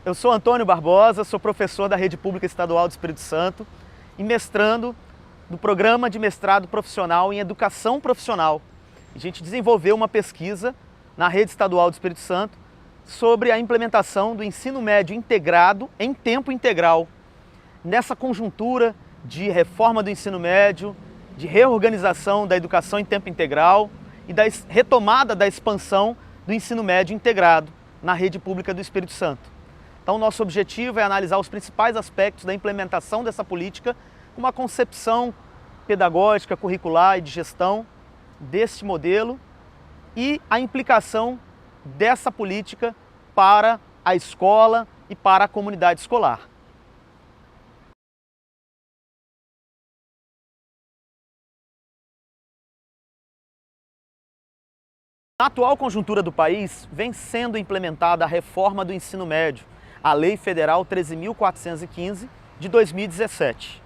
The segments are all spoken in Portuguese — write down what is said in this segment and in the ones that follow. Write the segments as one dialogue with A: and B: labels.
A: Eu sou Antônio Barbosa, sou professor da Rede Pública Estadual do Espírito Santo e mestrando do Programa de Mestrado Profissional em Educação Profissional. A gente desenvolveu uma pesquisa na Rede Estadual do Espírito Santo sobre a implementação do ensino médio integrado em tempo integral. Nessa conjuntura de reforma do ensino médio, de reorganização da educação em tempo integral e da retomada da expansão do ensino médio integrado na Rede Pública do Espírito Santo. Então, nosso objetivo é analisar os principais aspectos da implementação dessa política, uma concepção pedagógica, curricular e de gestão deste modelo e a implicação dessa política para a escola e para a comunidade escolar. Na atual conjuntura do país, vem sendo implementada a reforma do ensino médio, a Lei Federal 13.415, de 2017.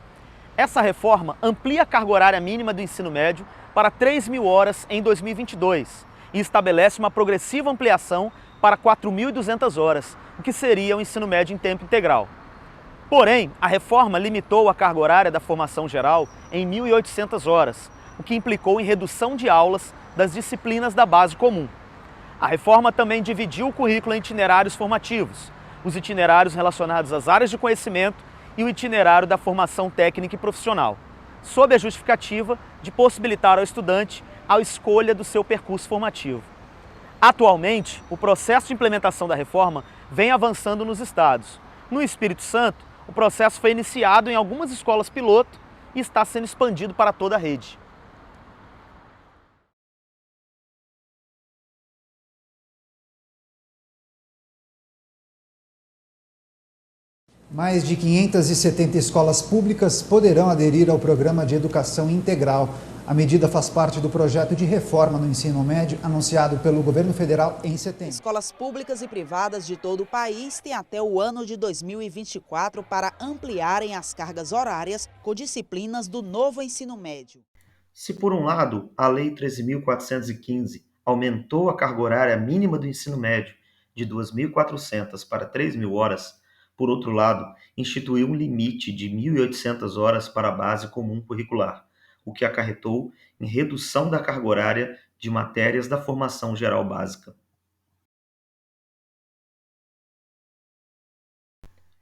A: Essa reforma amplia a carga horária mínima do ensino médio para 3.000 horas em 2022 e estabelece uma progressiva ampliação para 4.200 horas, o que seria o ensino médio em tempo integral. Porém, a reforma limitou a carga horária da formação geral em 1.800 horas, o que implicou em redução de aulas das disciplinas da base comum. A reforma também dividiu o currículo em itinerários formativos, os itinerários relacionados às áreas de conhecimento e o itinerário da formação técnica e profissional, sob a justificativa de possibilitar ao estudante a escolha do seu percurso formativo. Atualmente, o processo de implementação da reforma vem avançando nos estados. No Espírito Santo, o processo foi iniciado em algumas escolas piloto e está sendo expandido para toda a rede.
B: Mais de 570 escolas públicas poderão aderir ao Programa de Educação Integral. A medida faz parte do projeto de reforma no ensino médio anunciado pelo governo federal em setembro.
C: Escolas públicas e privadas de todo o país têm até o ano de 2024 para ampliarem as cargas horárias com disciplinas do novo ensino médio.
D: Se, por um lado, a Lei 13.415 aumentou a carga horária mínima do ensino médio de 2.400 para 3.000 horas, por outro lado, instituiu um limite de 1.800 horas para a base comum curricular, o que acarretou em redução da carga horária de matérias da formação geral básica.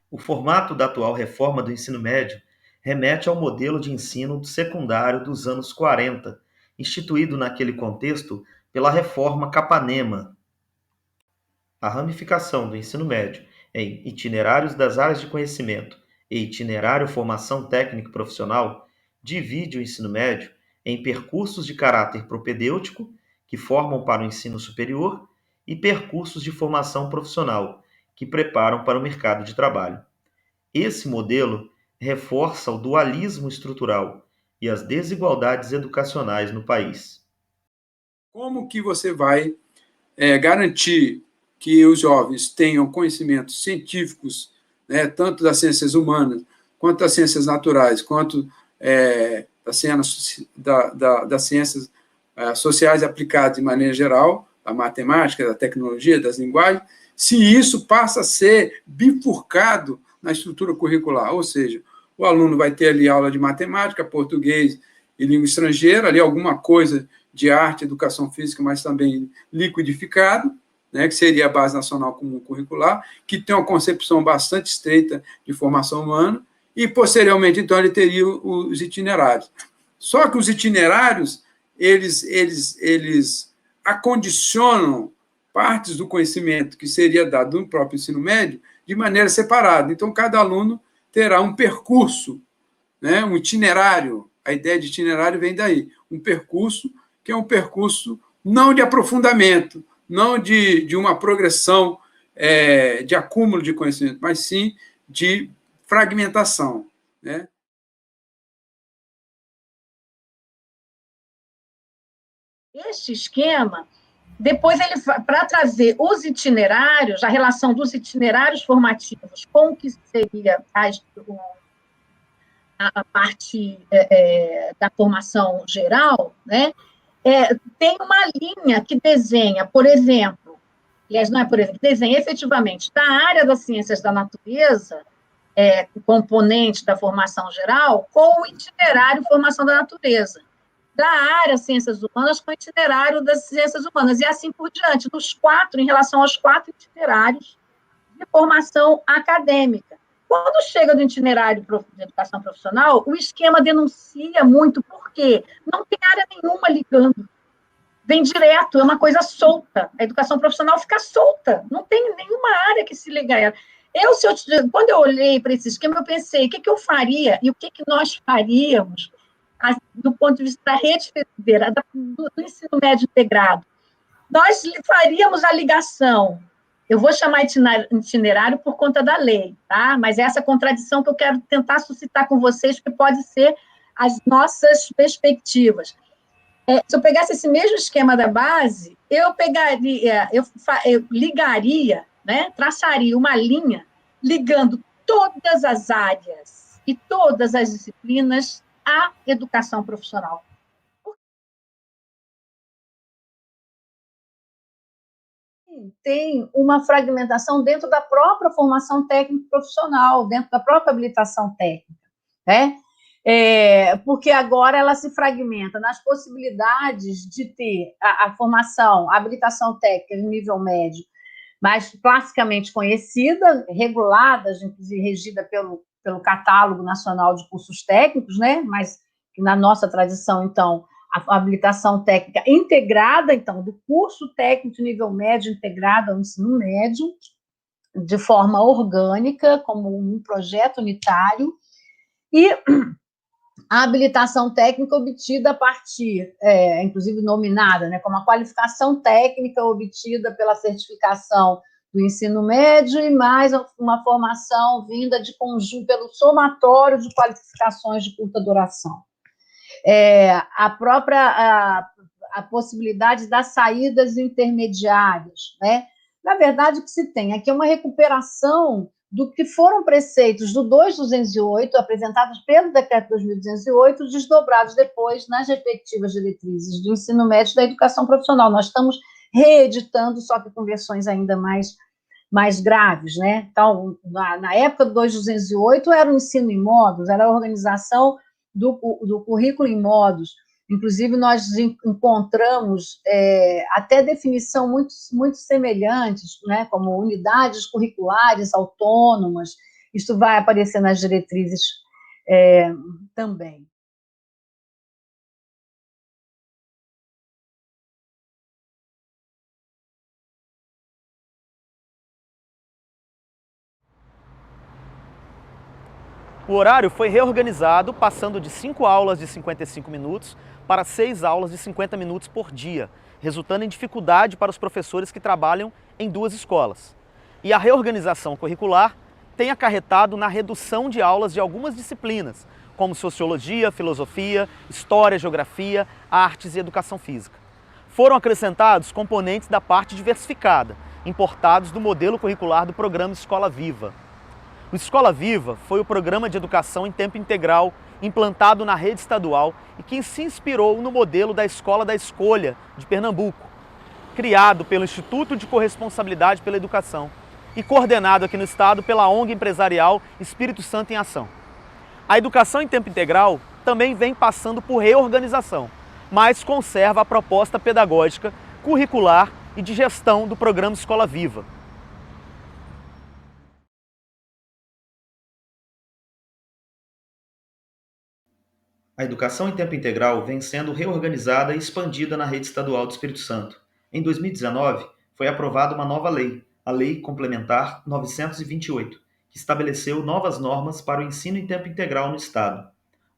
D: O formato da atual reforma do ensino médio remete ao modelo de ensino secundário dos anos 40, instituído naquele contexto pela reforma Capanema. A ramificação do ensino médio em itinerários das áreas de conhecimento e itinerário formação técnico profissional divide o ensino médio em percursos de caráter propedêutico, que formam para o ensino superior, e percursos de formação profissional, que preparam para o mercado de trabalho. Esse modelo reforça o dualismo estrutural e as desigualdades educacionais no país.
E: Como que você vai garantir que os jovens tenham conhecimentos científicos, né, tanto das ciências humanas, quanto das ciências naturais, quanto das ciências sociais aplicadas de maneira geral, da matemática, da tecnologia, das linguagens, se isso passa a ser bifurcado na estrutura curricular, ou seja, o aluno vai ter ali aula de matemática, português e língua estrangeira, ali alguma coisa de arte, educação física, mas também liquidificado, né, que seria a Base Nacional Comum Curricular, que tem uma concepção bastante estreita de formação humana, e, posteriormente, então, ele teria os itinerários. Só que os itinerários, eles acondicionam partes do conhecimento que seria dado no próprio ensino médio de maneira separada. Então, cada aluno terá um percurso, né, um itinerário. A ideia de itinerário vem daí. Um percurso que é um percurso não de aprofundamento, não de uma progressão de acúmulo de conhecimento, mas sim de fragmentação, né?
F: Este esquema, depois ele para trazer os itinerários, a relação dos itinerários formativos com o que seria a parte da formação geral, né? Tem uma linha que desenha, por exemplo, aliás, não é por exemplo, desenha efetivamente da área das ciências da natureza, o componente da formação geral, com o itinerário formação da natureza. Da área ciências humanas com o itinerário das ciências humanas, e assim por diante, em relação aos 4 itinerários de formação acadêmica. Quando chega do itinerário de educação profissional, o esquema denuncia muito, porque não tem área nenhuma ligando. Vem direto, é uma coisa solta. A educação profissional fica solta, não tem nenhuma área que se liga a ela. Quando eu olhei para esse esquema, eu pensei, o que eu faria e o que nós faríamos do ponto de vista da rede federal, do ensino médio integrado. Nós faríamos a ligação. Eu vou chamar itinerário por conta da lei, tá? Mas é essa contradição que eu quero tentar suscitar com vocês, que pode ser as nossas perspectivas. Se eu pegasse esse mesmo esquema da base, eu ligaria, né, traçaria uma linha ligando todas as áreas e todas as disciplinas à educação profissional. Tem uma fragmentação dentro da própria formação técnico-profissional, dentro da própria habilitação técnica, né? Porque agora ela se fragmenta nas possibilidades de ter a formação, a habilitação técnica de nível médio, mais classicamente conhecida, regulada, inclusive regida pelo Catálogo Nacional de Cursos Técnicos, né? Mas na nossa tradição, então, a habilitação técnica integrada, então, do curso técnico de nível médio integrado ao ensino médio, de forma orgânica, como um projeto unitário, e a habilitação técnica obtida a partir, inclusive nominada, né, como a qualificação técnica obtida pela certificação do ensino médio e mais uma formação vinda de conjunto pelo somatório de qualificações de curta duração. A possibilidade das saídas intermediárias, né? Na verdade, o que se tem aqui é uma recuperação do que foram preceitos do 2208, apresentados pelo decreto 2208, desdobrados depois nas respectivas diretrizes do ensino médio e da educação profissional. Nós estamos reeditando, só que com versões ainda mais graves, né? Então, na época do 2208, era o ensino em módulos, era a organização do currículo em módulos. Inclusive, nós encontramos até definição muito semelhantes, né, como unidades curriculares autônomas. Isso vai aparecer nas diretrizes também.
A: O horário foi reorganizado, passando de 5 aulas de 55 minutos para 6 aulas de 50 minutos por dia, resultando em dificuldade para os professores que trabalham em 2 escolas. E a reorganização curricular tem acarretado na redução de aulas de algumas disciplinas, como sociologia, filosofia, história, geografia, artes e educação física. Foram acrescentados componentes da parte diversificada, importados do modelo curricular do programa Escola Viva. O Escola Viva foi o programa de educação em tempo integral implantado na rede estadual e que se inspirou no modelo da Escola da Escolha de Pernambuco, criado pelo Instituto de Corresponsabilidade pela Educação e coordenado aqui no estado pela ONG empresarial Espírito Santo em Ação. A educação em tempo integral também vem passando por reorganização, mas conserva a proposta pedagógica, curricular e de gestão do programa Escola Viva.
D: A educação em tempo integral vem sendo reorganizada e expandida na rede estadual do Espírito Santo. Em 2019, foi aprovada uma nova lei, a Lei Complementar 928, que estabeleceu novas normas para o ensino em tempo integral no Estado.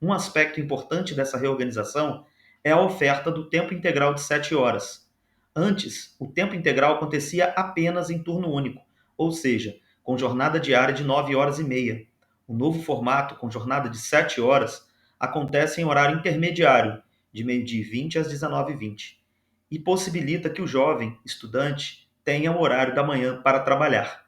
D: Um aspecto importante dessa reorganização é a oferta do tempo integral de 7 horas. Antes, o tempo integral acontecia apenas em turno único, ou seja, com jornada diária de 9 horas e meia. O novo formato, com jornada de 7 horas, acontece em horário intermediário, de meio-dia e 20 às 19h20, e possibilita que o jovem estudante tenha o horário da manhã para trabalhar.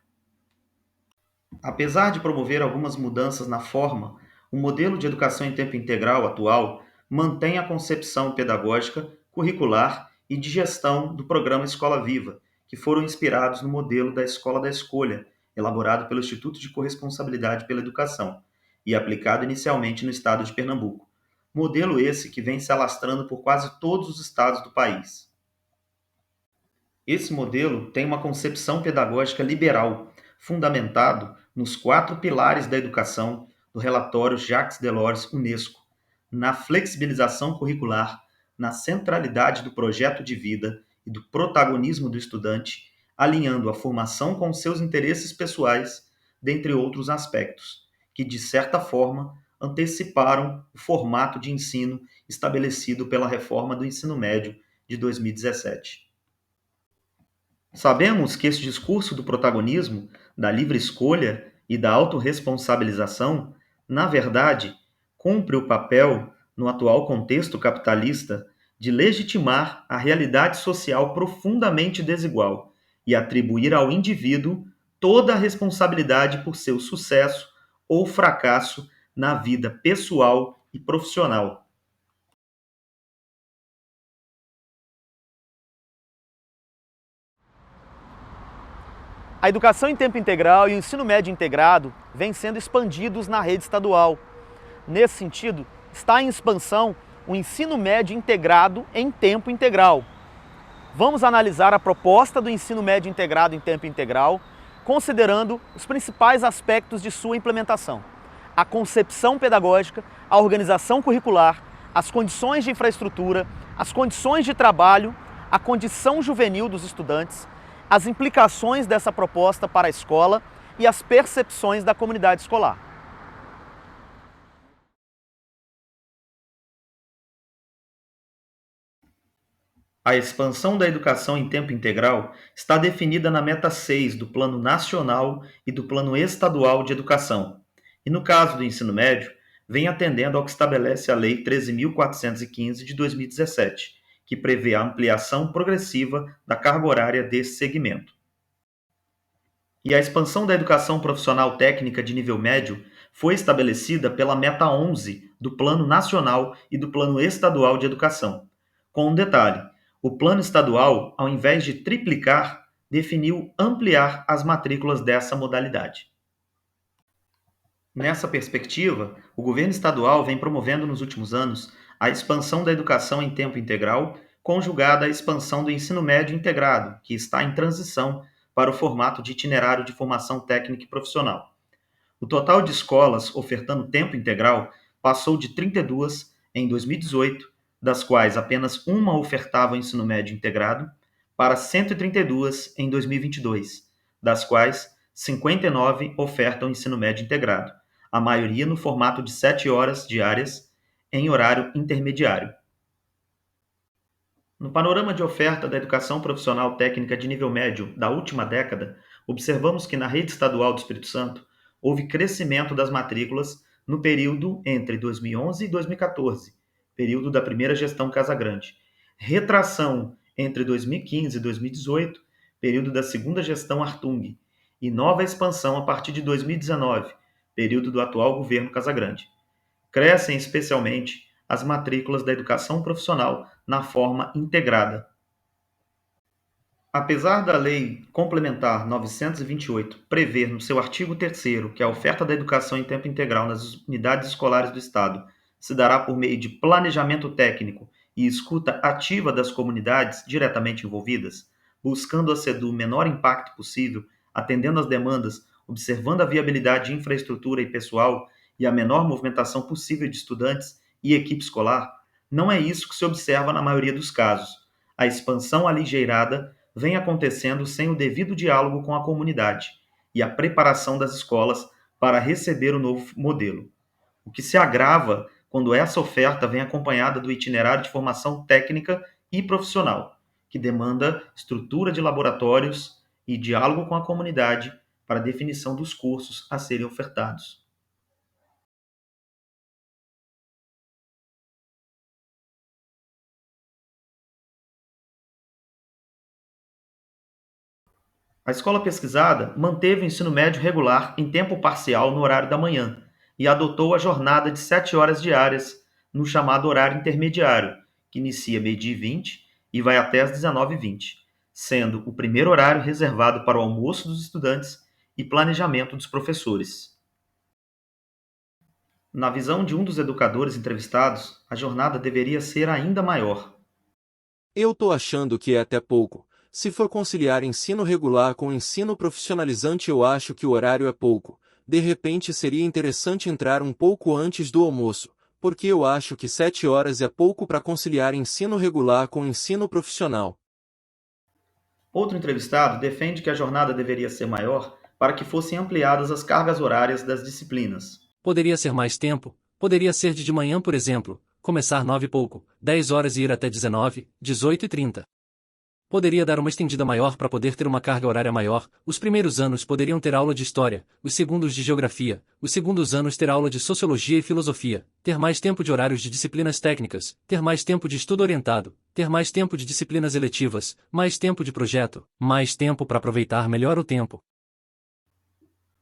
D: Apesar de promover algumas mudanças na forma, o modelo de educação em tempo integral atual mantém a concepção pedagógica, curricular e de gestão do programa Escola Viva, que foram inspirados no modelo da Escola da Escolha, elaborado pelo Instituto de Corresponsabilidade pela Educação e aplicado inicialmente no estado de Pernambuco. Modelo esse que vem se alastrando por quase todos os estados do país. Esse modelo tem uma concepção pedagógica liberal, fundamentado nos 4 pilares da educação do relatório Jacques Delors Unesco, na flexibilização curricular, na centralidade do projeto de vida e do protagonismo do estudante, alinhando a formação com seus interesses pessoais, dentre outros aspectos, que, de certa forma, anteciparam o formato de ensino estabelecido pela reforma do ensino médio de 2017. Sabemos que esse discurso do protagonismo, da livre escolha e da autorresponsabilização, na verdade, cumpre o papel, no atual contexto capitalista, de legitimar a realidade social profundamente desigual e atribuir ao indivíduo toda a responsabilidade por seu sucesso ou fracasso na vida pessoal e profissional.
A: A educação em tempo integral e o ensino médio integrado vêm sendo expandidos na rede estadual. Nesse sentido, está em expansão o ensino médio integrado em tempo integral. Vamos analisar a proposta do ensino médio integrado em tempo integral, considerando os principais aspectos de sua implementação: a concepção pedagógica, a organização curricular, as condições de infraestrutura, as condições de trabalho, a condição juvenil dos estudantes, as implicações dessa proposta para a escola e as percepções da comunidade escolar.
D: A expansão da educação em tempo integral está definida na meta 6 do Plano Nacional e do Plano Estadual de Educação, e no caso do ensino médio, vem atendendo ao que estabelece a Lei 13.415 de 2017, que prevê a ampliação progressiva da carga horária desse segmento. E a expansão da educação profissional técnica de nível médio foi estabelecida pela meta 11 do Plano Nacional e do Plano Estadual de Educação. Com um detalhe: o plano estadual, ao invés de triplicar, definiu ampliar as matrículas dessa modalidade. Nessa perspectiva, o governo estadual vem promovendo nos últimos anos a expansão da educação em tempo integral, conjugada à expansão do ensino médio integrado, que está em transição para o formato de itinerário de formação técnica e profissional. O total de escolas ofertando tempo integral passou de 32 em 2018, das quais apenas uma ofertava o ensino médio integrado, para 132 em 2022, das quais 59 ofertam o ensino médio integrado, a maioria no formato de 7 horas diárias em horário intermediário. No panorama de oferta da educação profissional técnica de nível médio da última década, observamos que na rede estadual do Espírito Santo houve crescimento das matrículas no período entre 2011 e 2014, período da primeira gestão Casagrande, retração entre 2015 e 2018, período da segunda gestão Hartung, e nova expansão a partir de 2019, período do atual governo Casagrande. Crescem especialmente as matrículas da educação profissional na forma integrada. Apesar da Lei Complementar 928 prever no seu artigo 3º que a oferta da educação em tempo integral nas unidades escolares do Estado se dará por meio de planejamento técnico e escuta ativa das comunidades diretamente envolvidas, buscando a o menor impacto possível, atendendo às demandas, observando a viabilidade de infraestrutura e pessoal e a menor movimentação possível de estudantes e equipe escolar, não é isso que se observa na maioria dos casos. A expansão aligeirada vem acontecendo sem o devido diálogo com a comunidade e a preparação das escolas para receber o novo modelo, o que se agrava quando essa oferta vem acompanhada do itinerário de formação técnica e profissional, que demanda estrutura de laboratórios e diálogo com a comunidade para a definição dos cursos a serem ofertados. A escola pesquisada manteve o ensino médio regular em tempo parcial no horário da manhã e adotou a jornada de 7 horas diárias no chamado horário intermediário, que inicia meio-dia e 20 e vai até às 19h20. sendo o primeiro horário reservado para o almoço dos estudantes e planejamento dos professores. Na visão de um dos educadores entrevistados, a jornada deveria ser ainda maior.
G: Eu tô achando que é até pouco. Se for conciliar ensino regular com ensino profissionalizante, eu acho que o horário é pouco. De repente seria interessante entrar um pouco antes do almoço, porque eu acho que 7 horas é pouco para conciliar ensino regular com ensino profissional.
D: Outro entrevistado defende que a jornada deveria ser maior para que fossem ampliadas as cargas horárias das disciplinas.
H: Poderia ser mais tempo, poderia ser de manhã, por exemplo, começar 9 e pouco, 10 horas e ir até 19, 18 e 30. Poderia dar uma estendida maior para poder ter uma carga horária maior. Os primeiros anos poderiam ter aula de história, os segundos de geografia, os segundos anos ter aula de sociologia e filosofia, ter mais tempo de horários de disciplinas técnicas, ter mais tempo de estudo orientado, ter mais tempo de disciplinas eletivas, mais tempo de projeto, mais tempo para aproveitar melhor o tempo.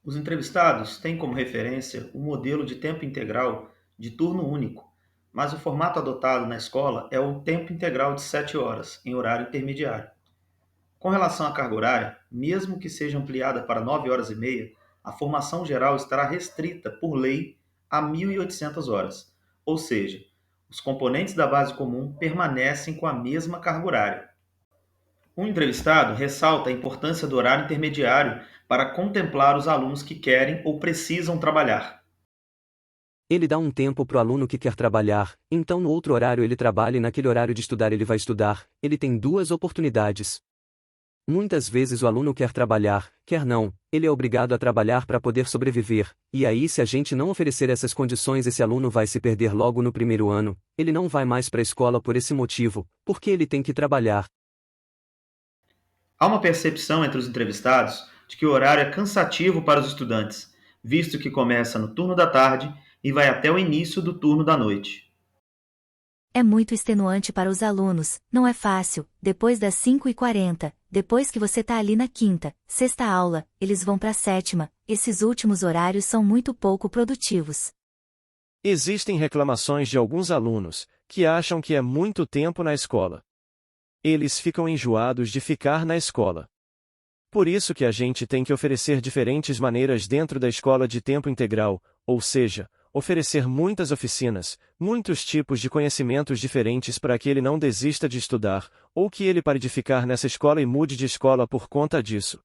D: Os entrevistados têm como referência o modelo de tempo integral de turno único, mas o formato adotado na escola é o tempo integral de 7 horas, em horário intermediário. Com relação à carga horária, mesmo que seja ampliada para 9 horas e meia, a formação geral estará restrita, por lei, a 1.800 horas, ou seja, os componentes da base comum permanecem com a mesma carga horária. Um entrevistado ressalta a importância do horário intermediário para contemplar os alunos que querem ou precisam trabalhar.
I: Ele dá um tempo para o aluno que quer trabalhar, então no outro horário ele trabalha e naquele horário de estudar ele vai estudar, ele tem 2 oportunidades. Muitas vezes o aluno quer trabalhar, quer não, ele é obrigado a trabalhar para poder sobreviver, e aí se a gente não oferecer essas condições esse aluno vai se perder logo no primeiro ano, ele não vai mais para a escola por esse motivo, porque ele tem que trabalhar.
D: Há uma percepção entre os entrevistados de que o horário é cansativo para os estudantes, visto que começa no turno da tarde e vai até o início do turno da noite.
J: É muito extenuante para os alunos, não é fácil, depois das 5h40, depois que você tá ali na 5ª, 6ª aula, eles vão para a 7ª, esses últimos horários são muito pouco produtivos.
G: Existem reclamações de alguns alunos, que acham que é muito tempo na escola. Eles ficam enjoados de ficar na escola. Por isso que a gente tem que oferecer diferentes maneiras dentro da escola de tempo integral, ou seja, oferecer muitas oficinas, muitos tipos de conhecimentos diferentes para que ele não desista de estudar, ou que ele pare de ficar nessa escola e mude de escola por conta disso.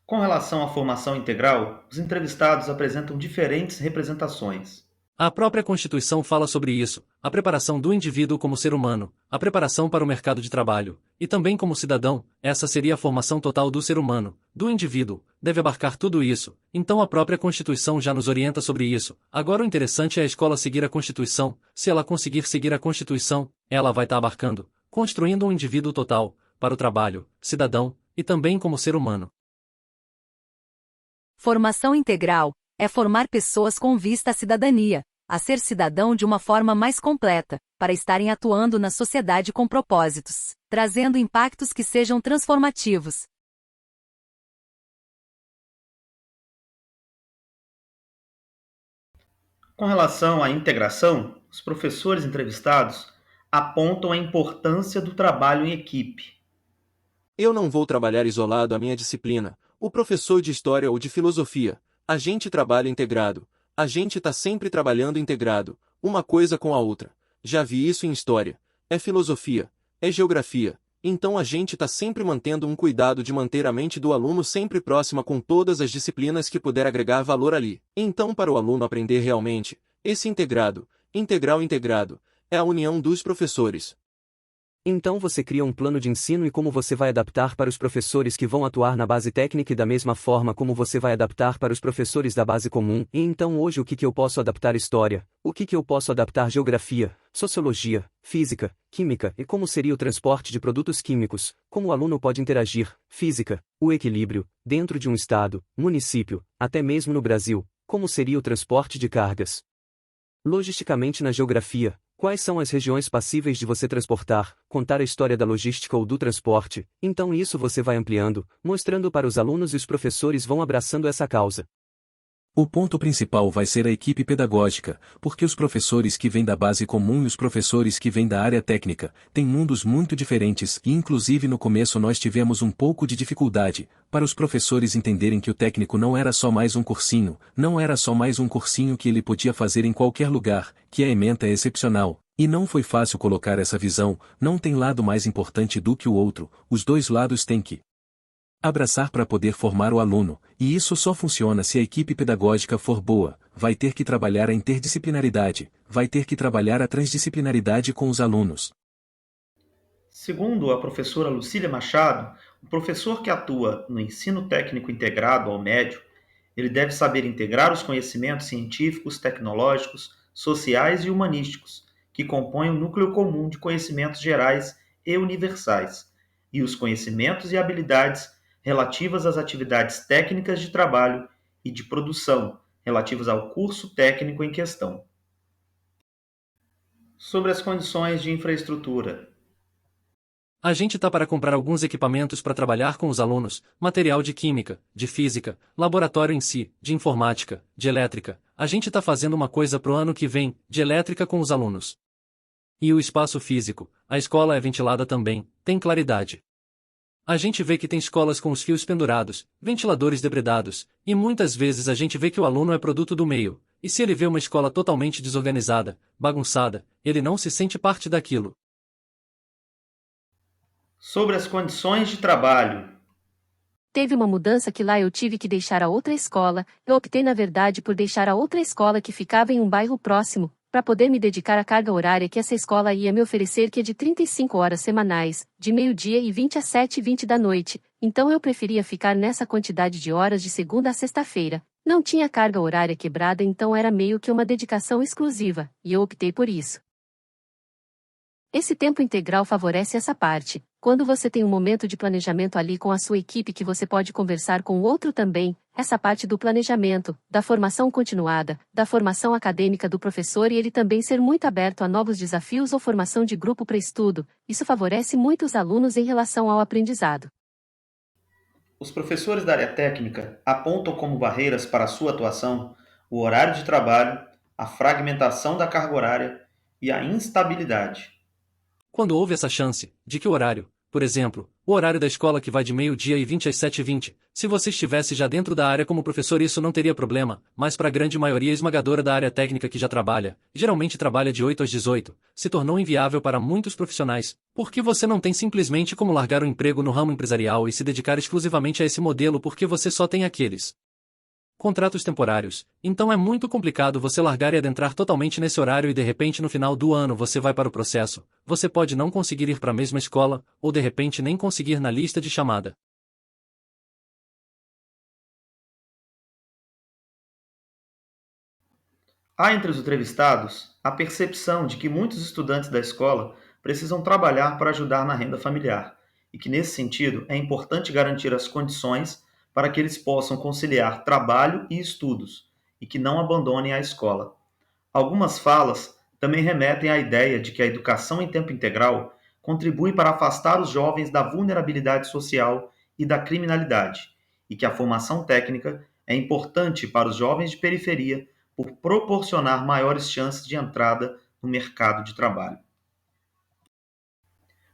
D: Com relação à formação integral, os entrevistados apresentam diferentes representações.
H: A própria Constituição fala sobre isso, a preparação do indivíduo como ser humano, a preparação para o mercado de trabalho, e também como cidadão, essa seria a formação total do ser humano, do indivíduo, deve abarcar tudo isso, então a própria Constituição já nos orienta sobre isso. Agora o interessante é a escola seguir a Constituição, se ela conseguir seguir a Constituição, ela vai estar abarcando, construindo um indivíduo total, para o trabalho, cidadão, e também como ser humano.
J: Formação integral é formar pessoas com vista à cidadania, a ser cidadão de uma forma mais completa, para estarem atuando na sociedade com propósitos, trazendo impactos que sejam transformativos.
D: Com relação à integração, os professores entrevistados apontam a importância do trabalho em equipe.
G: Eu não vou trabalhar isolado a minha disciplina, o professor de história ou de filosofia. A gente trabalha integrado. A gente tá sempre trabalhando integrado, uma coisa com a outra. Já vi isso em história. É filosofia. É geografia. Então a gente tá sempre mantendo um cuidado de manter a mente do aluno sempre próxima com todas as disciplinas que puder agregar valor ali. Então para o aluno aprender realmente, esse integrado, integrado, é a união dos professores.
I: Então você cria um plano de ensino e como você vai adaptar para os professores que vão atuar na base técnica e da mesma forma como você vai adaptar para os professores da base comum. E então hoje o que eu posso adaptar história, o que eu posso adaptar geografia, sociologia, física, química e como seria o transporte de produtos químicos, como o aluno pode interagir, física, o equilíbrio, dentro de um estado, município, até mesmo no Brasil, como seria o transporte de cargas. Logisticamente na geografia, quais são as regiões passíveis de você transportar, contar a história da logística ou do transporte, então isso você vai ampliando, mostrando para os alunos e os professores vão abraçando essa causa.
H: O ponto principal vai ser a equipe pedagógica, porque os professores que vêm da base comum e os professores que vêm da área técnica têm mundos muito diferentes e inclusive no começo nós tivemos um pouco de dificuldade, para os professores entenderem que o técnico não era só mais um cursinho, não era só mais um cursinho que ele podia fazer em qualquer lugar, que a ementa é excepcional. E não foi fácil colocar essa visão, não tem lado mais importante do que o outro, os dois lados têm que abraçar para poder formar o aluno, e isso só funciona se a equipe pedagógica for boa, vai ter que trabalhar a interdisciplinaridade, vai ter que trabalhar a transdisciplinaridade com os alunos.
D: Segundo a professora Lucília Machado, o professor que atua no ensino técnico integrado ao médio, ele deve saber integrar os conhecimentos científicos, tecnológicos, sociais e humanísticos, que compõem o núcleo comum de conhecimentos gerais e universais, e os conhecimentos e habilidades relativas às atividades técnicas de trabalho e de produção, relativas ao curso técnico em questão. Sobre as condições de infraestrutura.
H: A gente tá para comprar alguns equipamentos para trabalhar com os alunos, material de química, de física, laboratório em si, de informática, de elétrica. A gente tá fazendo uma coisa pro ano que vem, de elétrica com os alunos. E o espaço físico, a escola é ventilada também, tem claridade. A gente vê que tem escolas com os fios pendurados, ventiladores depredados, e muitas vezes a gente vê que o aluno é produto do meio, e se ele vê uma escola totalmente desorganizada, bagunçada, ele não se sente parte daquilo.
D: Sobre as condições de trabalho.
K: Teve uma mudança que lá eu tive que deixar a outra escola, eu optei na verdade por deixar a outra escola que ficava em um bairro próximo, para poder me dedicar à carga horária que essa escola ia me oferecer, que é de 35 horas semanais, de meio-dia e 20 às 7h20 da noite, então eu preferia ficar nessa quantidade de horas de segunda a sexta-feira. Não tinha carga horária quebrada, então era meio que uma dedicação exclusiva, e eu optei por isso. Esse tempo integral favorece essa parte, quando você tem um momento de planejamento ali com a sua equipe que você pode conversar com o outro também, essa parte do planejamento, da formação continuada, da formação acadêmica do professor e ele também ser muito aberto a novos desafios ou formação de grupo para estudo, isso favorece muito os alunos em relação ao aprendizado.
D: Os professores da área técnica apontam como barreiras para a sua atuação o horário de trabalho, a fragmentação da carga horária e a instabilidade.
H: Quando houve essa chance, de que o horário, por exemplo, o horário da escola que vai de meio-dia e 20 às 7h20, se você estivesse já dentro da área como professor isso não teria problema, mas para a grande maioria esmagadora da área técnica que já trabalha, geralmente trabalha de 8 às 18, se tornou inviável para muitos profissionais, porque você não tem simplesmente como largar o emprego no ramo empresarial e se dedicar exclusivamente a esse modelo porque você só tem aqueles contratos temporários, então é muito complicado você largar e adentrar totalmente nesse horário e de repente no final do ano você vai para o processo, você pode não conseguir ir para a mesma escola, ou de repente nem conseguir na lista de chamada.
D: Há entre os entrevistados a percepção de que muitos estudantes da escola precisam trabalhar para ajudar na renda familiar, e que nesse sentido é importante garantir as condições para que eles possam conciliar trabalho e estudos, e que não abandonem a escola. Algumas falas também remetem à ideia de que a educação em tempo integral contribui para afastar os jovens da vulnerabilidade social e da criminalidade, e que a formação técnica é importante para os jovens de periferia por proporcionar maiores chances de entrada no mercado de trabalho.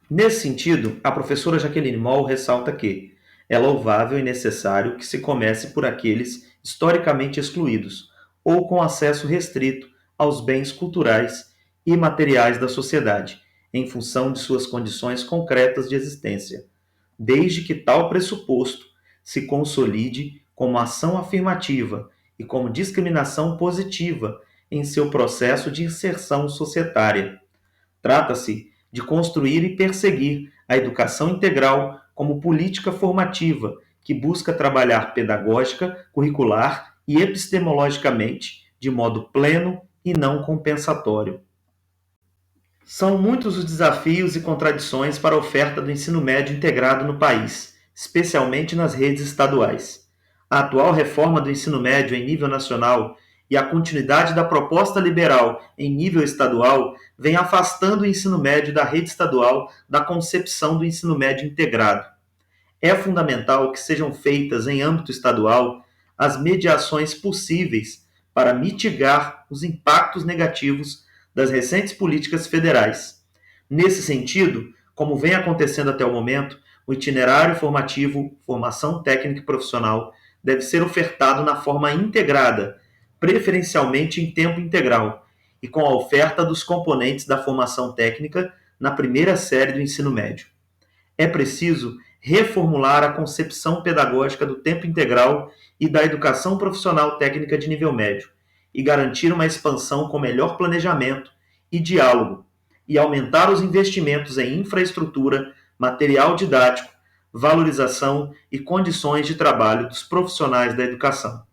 D: Nesse sentido, a professora Jaqueline Moll ressalta que é louvável e necessário que se comece por aqueles historicamente excluídos ou com acesso restrito aos bens culturais e materiais da sociedade, em função de suas condições concretas de existência, desde que tal pressuposto se consolide como ação afirmativa e como discriminação positiva em seu processo de inserção societária. Trata-se de construir e perseguir a educação integral como política formativa que busca trabalhar pedagógica, curricular e epistemologicamente de modo pleno e não compensatório. São muitos os desafios e contradições para a oferta do ensino médio integrado no país, especialmente nas redes estaduais. A atual reforma do ensino médio em nível nacional e a continuidade da proposta liberal em nível estadual vem afastando o ensino médio da rede estadual da concepção do ensino médio integrado. É fundamental que sejam feitas em âmbito estadual as mediações possíveis para mitigar os impactos negativos das recentes políticas federais. Nesse sentido, como vem acontecendo até o momento, o itinerário formativo, formação técnica e profissional, deve ser ofertado na forma integrada, preferencialmente em tempo integral, e com a oferta dos componentes da formação técnica na primeira série do ensino médio. É preciso reformular a concepção pedagógica do tempo integral e da educação profissional técnica de nível médio, e garantir uma expansão com melhor planejamento e diálogo, e aumentar os investimentos em infraestrutura, material didático, valorização e condições de trabalho dos profissionais da educação.